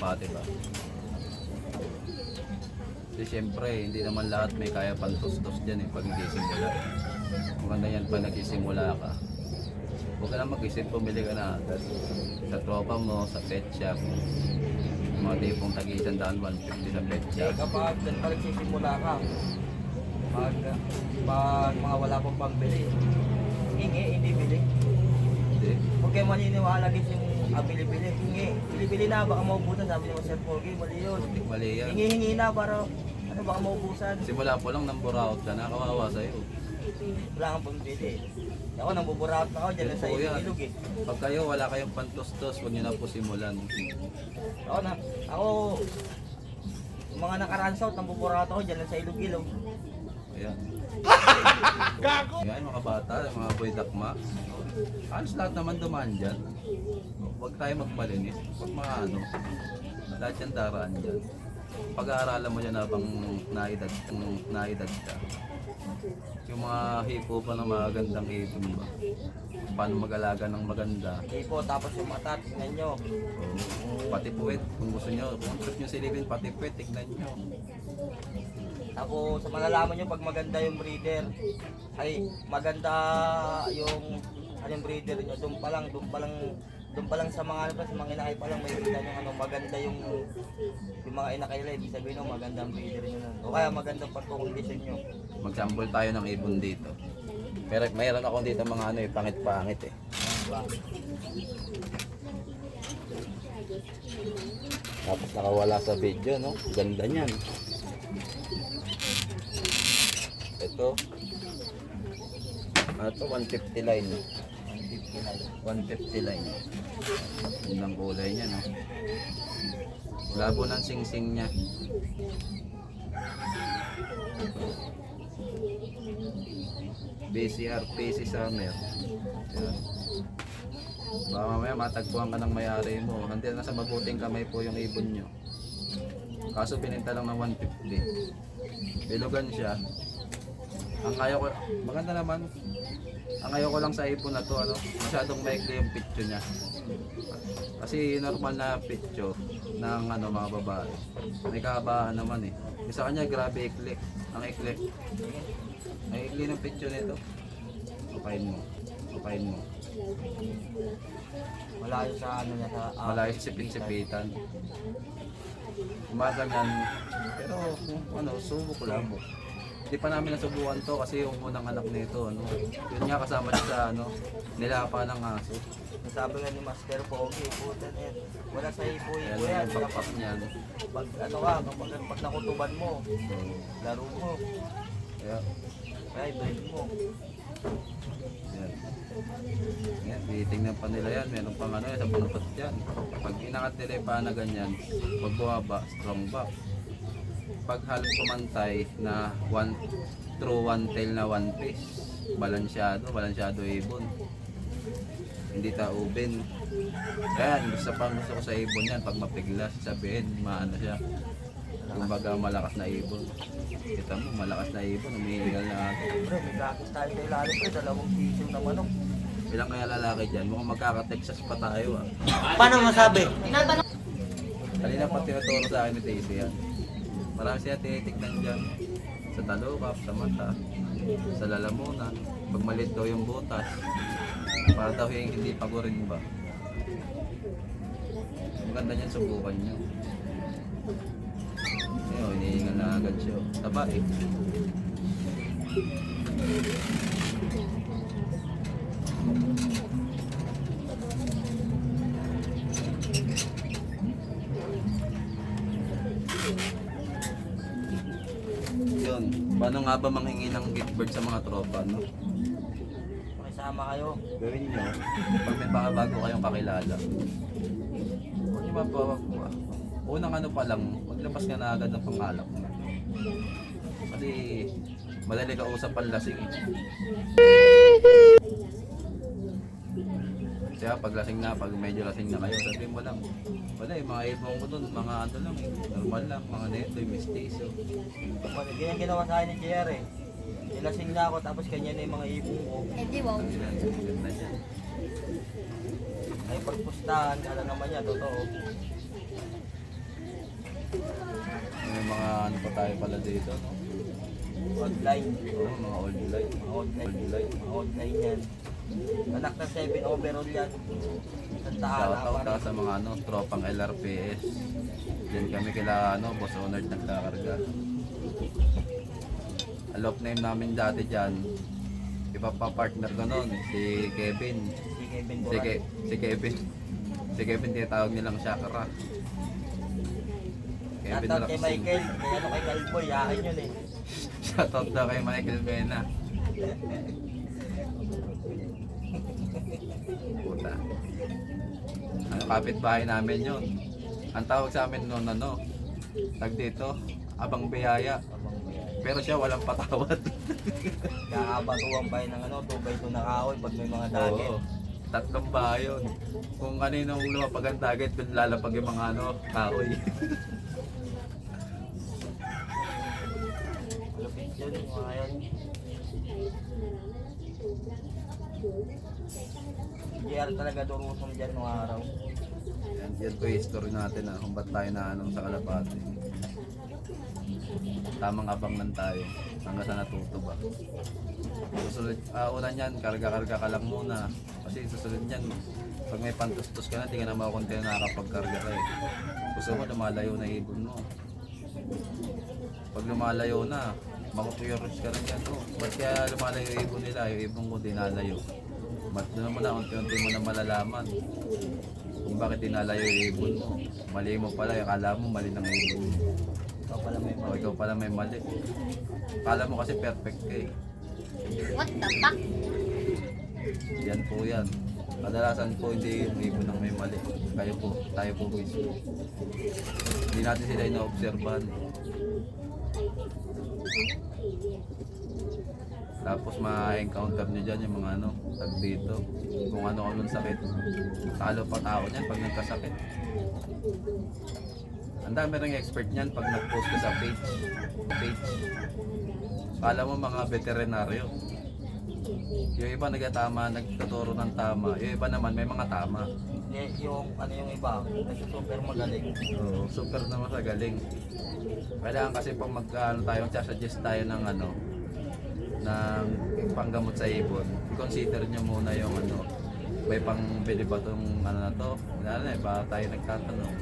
kalapate ba? Kasi siyempre, hindi naman lahat may kaya pantustos dyan pag nagsisimula. Maganda yan pag nagsisimula ka. Huwag ka na mag-isip, pumili ka na agad. Sa tropa mo, sa pet shop. Mga tipong tag-100, 150 sa pet shop. Kapag dyan pa nagsisimula ka, pag mga wala pang pambili, hingi, hindi bili. Hindi. Huwag kayo maniniwala guys yung bili-bili. Hingi, bili-bili na, baka maubusan. Sabi ni Sir Porgy, mali yun. Hindi mali yan. Hingi-hingi na para, ano, baka maubusan. Simula po lang nang buraot ka na, kawawa sa'yo. Wala kang pambili. Ako, nang buburaot na ako, dyan lang sa ilog eh. Pag kayo wala kayong pantustos, huwag nyo na po simulan. Ako, mga nakaransout, nang buburaot ako, dyan lang sa ilog-ilog. Ayan. Ayan mga bata, mga boy dakma. Halos lahat naman dumaan dyan. Huwag tayo magmalinis. Huwag mga ano. Lahat yan daraan dyan. Pag-aaralan mo yan habang naedad ka. Yung mga hipo pa ng magandang ipon ba? Paano mag-alaga ng maganda? Hipo, tapos yung mata, tingnan nyo. Pati puwet, kung gusto nyo silipin, pati puwet, tignan nyo. Tapos malalaman nyo pag maganda yung breeder, ay maganda yung anong breeder nyo, doon pa lang sa mga ano pa, sa mga inakay pa lang may kita nyo ano, maganda yung mga inakay nila, ibig sabihin nyo maganda ang breeder nyo nun. O kaya magandang pagkukondisyon nyo. Mag-sample tayo ng ibon dito. Pero mayroon ako dito mga ano pangit-pangit eh. Tapos nakawala sa video, no? Ganda niyan. Ito. Ano to? 150 line. 150 line. Yun ang kulay niya, no? Labo ng sing-sing niya. BCR, PC Summer. Yan. Baka mamaya matagpuan ka ng may-ari mo. Nandiyan na sa mabuting kamay po yung ibon nyo. Kaso bininta lang ng 150. Bilugan siya. Ang ayaw ko, maganda naman. Ang ayaw ko lang sa ibon na to, ano, masyadong maikli yung picture niya. Kasi normal na picture ng ano, mga babae. May kahabaan naman eh. Yung sa kanya, grabe ikli. Ang ikli. Ang ikli ng picture nito. Upayin mo. Upayin mo. Malayo sa ano niya sa Malayo sa sipit-sipitan. Umaganyan. Pero ano, subo ko lang. Hindi pa namin nasubukan to kasi yung unang anak nito, ano, yun nga kasama niya sa ano, nilapa ng aso. sabi nga ni Master Pogi, puta na yan. Wala sa ipo Ayan yan. yung pakpak niyan. Pag ano ka, pag nakutuban mo, laro mo. Yeah. Ay, break mo. Yan. Yan, titingnan pa nila yan. Meron pang ano, sa buntot yan. Pag inangat nila yung paa na ganyan, pag bumaba, strong back. Pag halos pumantay na true one tail na one piece, balansyado ibon. Hindi taubin. Yan, gusto ko sa ibon yan. Pag mapiglas, sabihin, maano siya. Kumbaga malakas na ibon. Kita mo, malakas na ibon, umihingal na ako. Pre, may kakis tayo sa ilalim, pre, 2 piso na manok. Ilang kaya lalaki dyan? Mukhang magkaka-Texas pa tayo ah. Paano masabi? Kanina pa tinuturo sa akin ni Daisy yan. Marami siya tinitignan dyan. Sa talukap, sa mata, sa lalamunan. Pag maliit daw yung butas, para daw yung hindi pagurin ba. Maganda niyan, subukan nyo. Ayun, hinihingal na agad siya. Taba eh. Yun, paano nga ba manghingi ng gift bird sa mga tropa, no? Makisama kayo. Gawin nyo, pag may baka bago kayong kakilala. Huwag nyo mapawag mo ah. Unang ano pa lang, maglabas ka na agad ng pangalap mo. Kasi madali ka usap ang lasing eh. Kaya pag lasing na, pag medyo lasing na kayo, sabihin mo lang, wala eh, mga ibang ko dun, mga ano lang eh, normal lang, mga netoy, mistiso. Ganyan ginawa sa akin ni JR eh. Nilasing na ako tapos kanya na yung mga ibong ko. Hindi, wow. Ganda niya. Ay pagpustahan, alam naman niya, totoo. May mga ano pa tayo pala dito, no? Online. Oo, mga old light. Mga online yan. Anak na 7 overall yan. Santahala Shoutout pa ka rin. sa mga ano, tropang LRPS. Diyan kami kila ano, Boss Honor nagkakarga. Ang lock name namin dati dyan, iba pa partner ko noon, si Kevin. Si Kevin Si, Boran. si Kevin. Si Kevin tinatawag nilang Shakra. Kevin Shoutout kay Raxin. Michael. Kay ano kay Calboy. Akin yun eh. Shoutout daw kay Michael Mena. Puta. Ano, kapitbahay namin yun. Ang tawag sa amin noon ano, tag dito, abang biyaya. Pero siya walang patawad. Kakabatuan pa yun ng ano, 2x2 na kahoy pag may mga dagat. Oo. Tatlong bahay yun. Kung kaninong lumapag ang dagat, dun lalapag yung mga ano, kahoy. Lupit yun, mga yun. JR talaga durusong dyan nung araw. Yan po yung history natin na kung ba't tayo na anong sa Kalapate. Tamang abang lang tayo hanggang sa natuto ba. Susunod, una niyan, karga-karga ka lang muna. Kasi susunod niyan, pag may pantustos ka na, di ka na makakunti na nakakapagkarga ka eh. Gusto mo, lumalayo na ibon mo. Pag lumalayo na, makupuyorish ka rin yan. Oh. Ba't kaya lumalayo yung ibon nila, yung ibon ko dinalayo. Ba't doon mo na, unti-unti mo na malalaman kung bakit dinalayo yung ibon mo. Mali mo pala, akala mo mali ng ibon mo. Ikaw pala may O ikaw pala may mali. Akala mo kasi perfect ka eh. What the fuck? Yan po yan. Kadalasan po hindi yung ibon ang may mali. Kayo po, tayo po mismo. Hindi natin sila ina-obserban. Tapos ma-encounter nyo dyan yung mga ano, tag dito. Kung ano-anong sakit. Talo pa tao niyan pag nagkasakit. Ang dami rin expert niyan pag nag-post ka sa page. Kala mo mga veterinaryo. Yung iba nagatama, nagtuturo ng tama. Yung iba naman may mga tama. yung ano yung iba, kasi super magaling. Oo, super naman sa galing. Kailangan kasi pag mag-ano tayo, suggest tayo ng ano, ng panggamot sa ibon. I-consider nyo muna yung ano, may pangbili ba tong ano na to? Lalo na eh, baka tayo nagtatanong.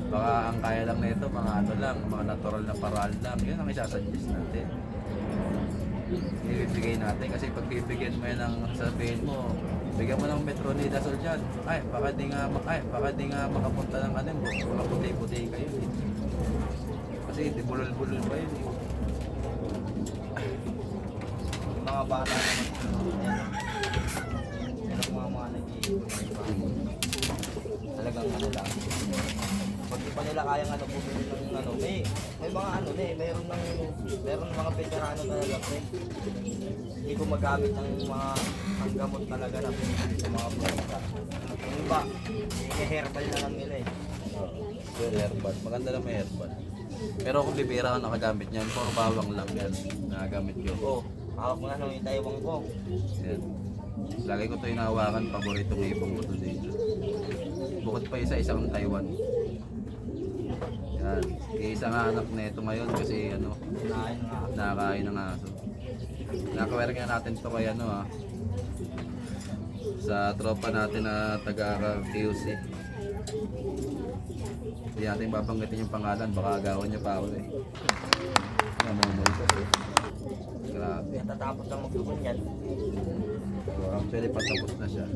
Baka ang kaya lang nito mga ano lang, mga natural na paraan lang. Yun ang isasuggest natin. Ibibigay natin kasi pag bibigyan mo yan ng sabihin mo, bigyan mo ng metronidazole dyan. Baka di nga makapunta ng ano, mga puti-puti kayo eh. Kasi di bulol-bulol pa yun eh. Yung mga bata naman, yan ang mga nag-iibon na iba. Talagang ano lang. Pag di pa nila kayang ano, bumili ng ano, may mga ano na eh, meron mga veterano talaga pre. Hindi ko magamit ng mga ang gamot talaga na pinili sa mga planta. Yung iba, i-herbal na lang nila eh. Yung herbal, maganda na may herbal. Pero kung bibira ako nakagamit niyan, puro bawang lang yan. Nakagamit ko. Oo, hawak mo na nung itaiwang ko. Yan. Lagi ko ito inahawakan, paboritong ibong ko to dito. Bukod pa isa-isang Taiwan. Yan. Isa nga anak na ito ngayon kasi ano, Kinain nga. nakakain ng aso. Nakaware nga natin to kay ano sa tropa natin na taga-QC. Hindi natin babanggitin yung pangalan, baka agawan niya pa ako eh. Namumultos eh. Grabe. Natatapos lang magdukon yan. So, actually patapos na siya.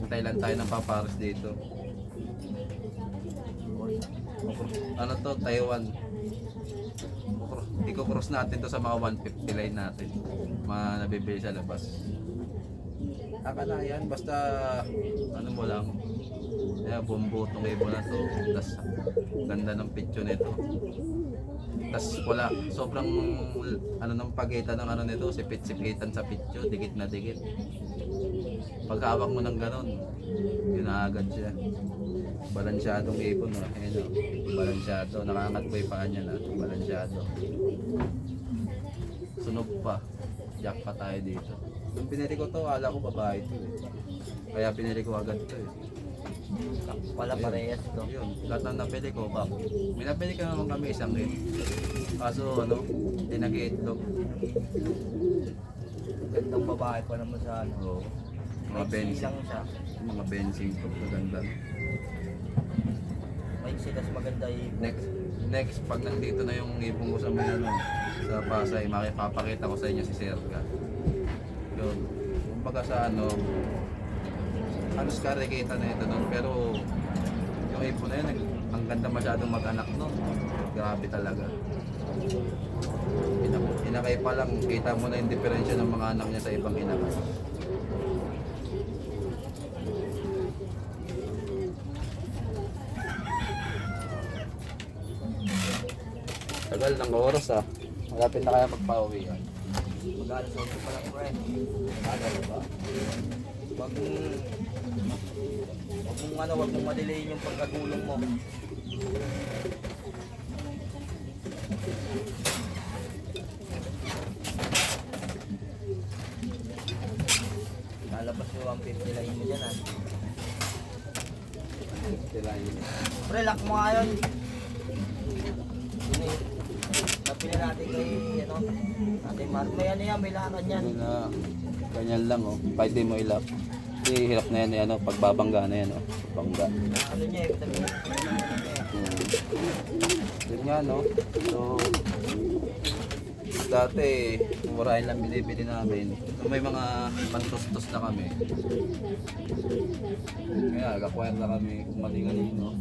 Kaya lang tayo ng paparos dito. Ano to, Taiwan. Iko-cross natin to sa mga 150 line natin. Mga nabibili sa labas. Akala yan, basta ano mo lang. Kaya bumbutong ibon na to. Tas ganda ng picture nito. Tas wala, sobrang ano ng pagitan ng ano nito, sipit-sipitan sa picture, dikit na dikit. Pag hawak mo ng ganon, yun na agad siya. Balansyadong ibon, no? Ayun, no? Balansyado, nakaangat pa yung paa niya na. Balansyado. Sunog pa. Jack pa tayo dito. Nung pinili ko to, akala ko babae to eh. Kaya pinili ko agad to eh. Pala parehas to. Yun, lahat ng napili ko, bak. May napili ka naman kami isang rin. Kaso ano, hindi nag-iitlog. Gandang babae pa naman sa ano. So, mga Maiksi bensing. lang siya. Mga bensing ko, maganda. Maiksi tas maganda yung Next, pag nandito na yung ipong ko sa may ano, sa Pasay, makipapakita ko sa inyo si Serga. Yun. Kumbaga sa ano, halos karikita na ito nun, pero yung ipon na yun, ang ganda masyadong mag-anak nun. Grabe talaga. Inakay pa lang, kita mo na yung diferensya ng mga anak niya sa ibang inakay. Tagal ng oras ah. Malapit na kaya magpauwi yan. mag-alas 8 pa lang pre. Tagal ba? Wag mong madelayin yung pagkagulong mo. Lalabas yung 150 line mo dyan ah. Sila yun. Pre, lock mo nga yun. Yun eh. Napili natin kay, ano, Ate Mar. May ano yan, may lakan yan. Ano na, ganyan lang oh. Pwede mo ilap. Hindi, hirap na yan, ano, pagbabangga na yan oh. Bangga. Ano niya eh, sabi niya. Yun nga no. So, dati, murahin lang binibili namin. Kung may mga pantustos na kami. Kaya, nag-acquire na kami kung mali-galino.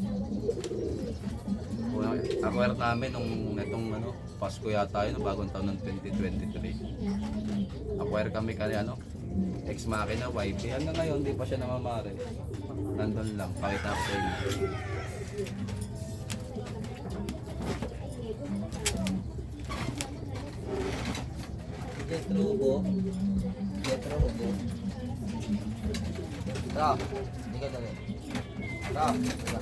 Acquire namin nung itong ano, Pasko yata yun, bagong taon ng 2023. Acquire kami kaya ano, ex machina, YP. Hanggang ngayon, hindi pa siya namamari. Nandun lang, pakita ko sa inyo. Jetro Hugo. Jetro Hugo. Tara, hindi ka dali. Tara, tara.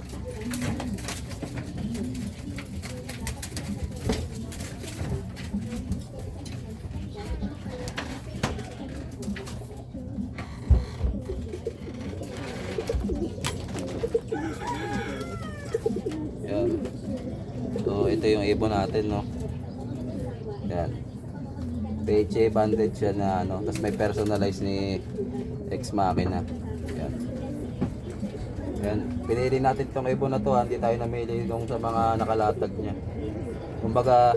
Yan. So, ito yung ibon natin, no? Yan. Peche banded siya na, ano, tapos may personalize ni ex machina. Yan. Yan. Pinili natin tong ibon na to, ha? Hindi tayo namili nung sa mga nakalatag niya. Kumbaga,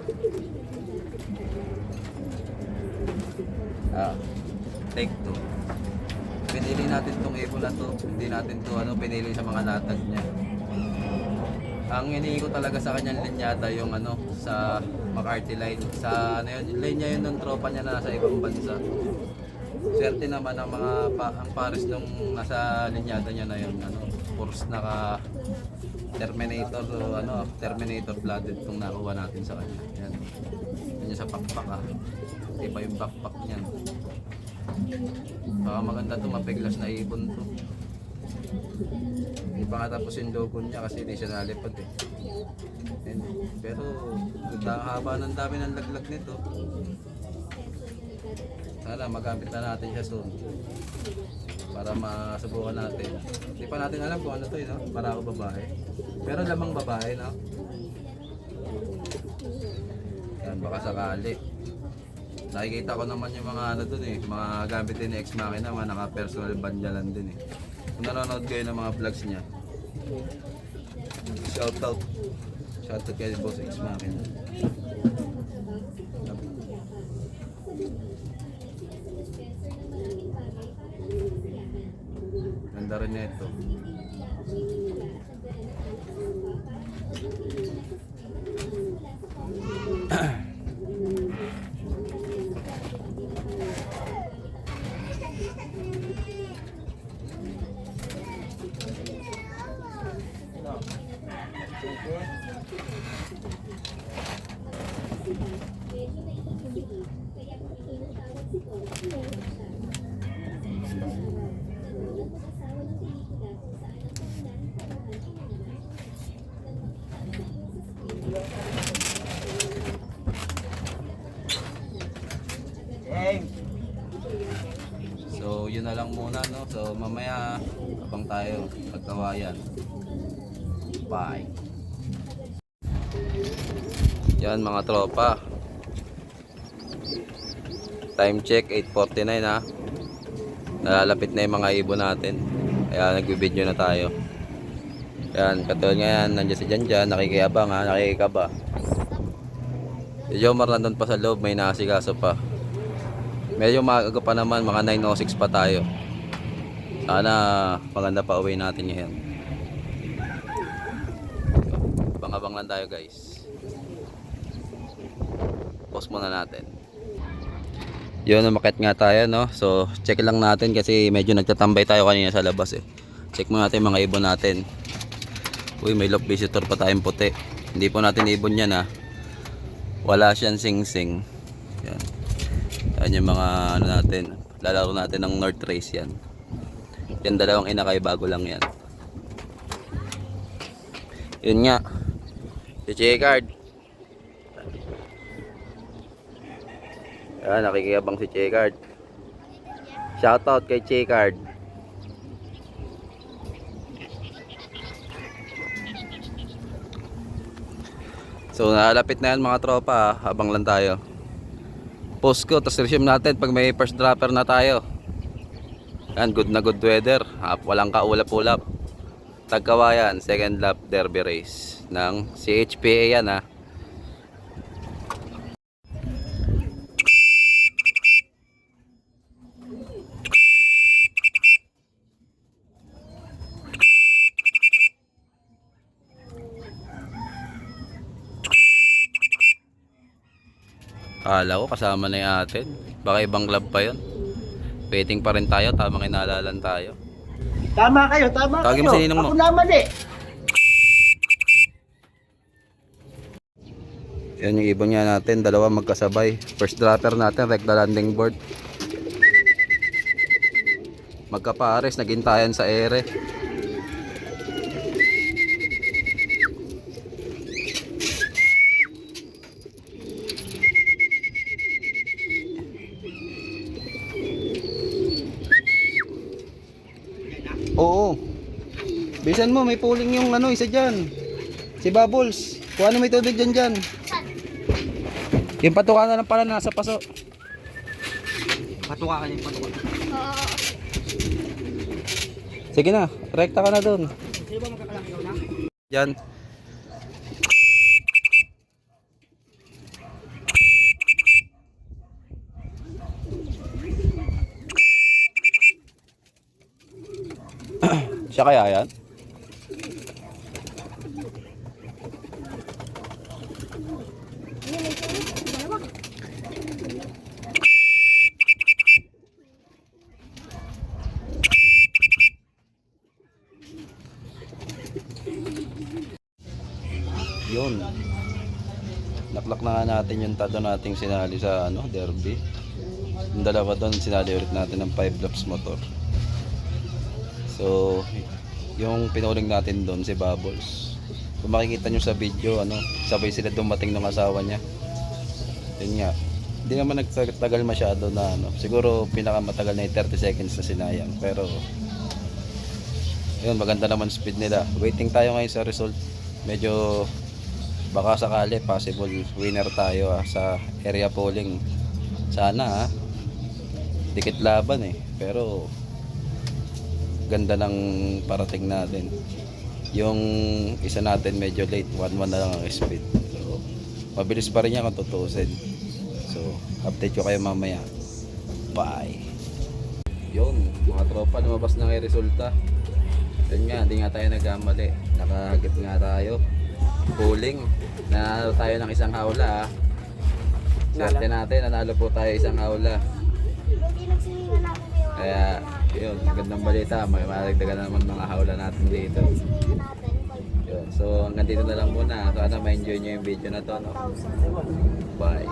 take two. Pinili natin tong ibon na to, hindi natin to, ano, pinili sa mga latag niya. Ang iniingi ko talaga sa kanyang linyada yung ano sa McCarthy line. Sa ano yun, linya yun ng tropa niya na nasa ibang bansa. Swerte naman ang mga ang pares nung nasa linyada niya na yun, ano, force naka Terminator o ano, Terminator blooded tong nakuha natin sa kanya. Yan. Yan sa backpack ah. Iba yung backpack niyan. Baka maganda to, mapiglas na ibon to. Hindi pa nga tapos yung logo niya kasi hindi siya nalipad eh. And, pero ang haba ng dami ng laglag nito. Sana magamit na natin siya soon. Para masubukan natin. Hindi pa natin alam kung ano to, no? Para ako babae. Pero lamang babae, no? Yan, baka sakali. Nakikita ko naman yung mga ano dun eh, mga gamit din ni ex machina, mga naka-personal band niya lang din eh. Kung nanonood kayo ng mga vlogs niya, shoutout kay Boss Ex Machina. Ganda rin na ito. So video na lang muna, no? So mamaya abang tayo pagkawayan. Bye. Yan mga tropa. Time check 8:49 ha. Nalalapit na yung mga ibon natin. Kaya nagbibideo na tayo. Yan, katulad ngayon, nandiyan si Janjan, nakikiyabang ha, nakikikaba. Si Jomar nandun pa sa loob, may nasikaso pa. Medyo maaga pa naman, mga 9:06 pa tayo. Sana maganda pa uwi natin ngayon. Abang-abang lang tayo guys. Pause muna natin. Yun, umakit nga tayo, no? So, check lang natin kasi medyo nagtatambay tayo kanina sa labas eh. Check muna natin mga ibon natin. Uy, may lock visitor pa tayong puti. Hindi po natin ibon yan ha. Wala siyang sing-sing. Yan. Yan yung mga ano natin. Lalaro natin ng North Race yan. Yan dalawang inakay, bago lang yan. Yun nga. Si Checard. Yan, nakikiyabang si Checard. Shoutout kay Checard. So nalapit na yan mga tropa, habang lang tayo. Post ko, tapos resume natin pag may first dropper na tayo. Yan, good na good weather, walang kaulap-ulap. Tagkawayan, second lap derby race ng CHPA yan ha. Kala ko kasama na yung atin. Baka ibang club pa yun. Waiting pa rin tayo, tamang inalalan tayo. Tama kayo, tama Tawagin mo kayo. si Ninong mo. Ako naman eh. Yan yung ibon nga natin, dalawa magkasabay. First dropper natin, recta landing board. Magkapares, nagintayan sa ere. Oo. Bisan mo, may pooling yung ano, isa dyan. Si Bubbles. Kuha na may tubig dyan. Yung patuka na lang pala nasa paso. Patuka ka niya, patuka. Oo. Sige na, rekta ka na doon. Sino ba magkakalangyaw na? Dyan. Siya kaya yan? Yun. Naklak na nga natin yung tado nating sinali sa ano, derby. Yung dalawa doon, sinali ulit natin ng 5 laps motor. So, yung pinuling natin doon si Bubbles. Kung makikita nyo sa video, ano, sabay sila dumating ng asawa niya. Yun nga. Hindi naman nagtagal masyado na ano. Siguro pinakamatagal na yung 30 seconds na sinayang. Pero yun, maganda naman speed nila. Waiting tayo ngayon sa result. Medyo baka sakali possible winner tayo sa area polling. Sana dikit laban eh. Pero ganda ng parating natin. Yung isa natin medyo late, 1-1 na lang ang speed. So, mabilis pa rin yan kung tutusin. So, update ko kayo mamaya. Bye. Yun, mga tropa, lumabas na kayo resulta. Yun nga, hindi nga tayo nagkamali. Nakahagip nga tayo. Bowling. Nanalo tayo ng isang hawla. Swerte natin, nanalo po tayo isang hawla. Kaya, yun, magandang balita. May maragdagan naman mga hawla natin dito. Yun, so hanggang dito na lang muna. Sana ma-enjoy nyo yung video na to. No? Bye.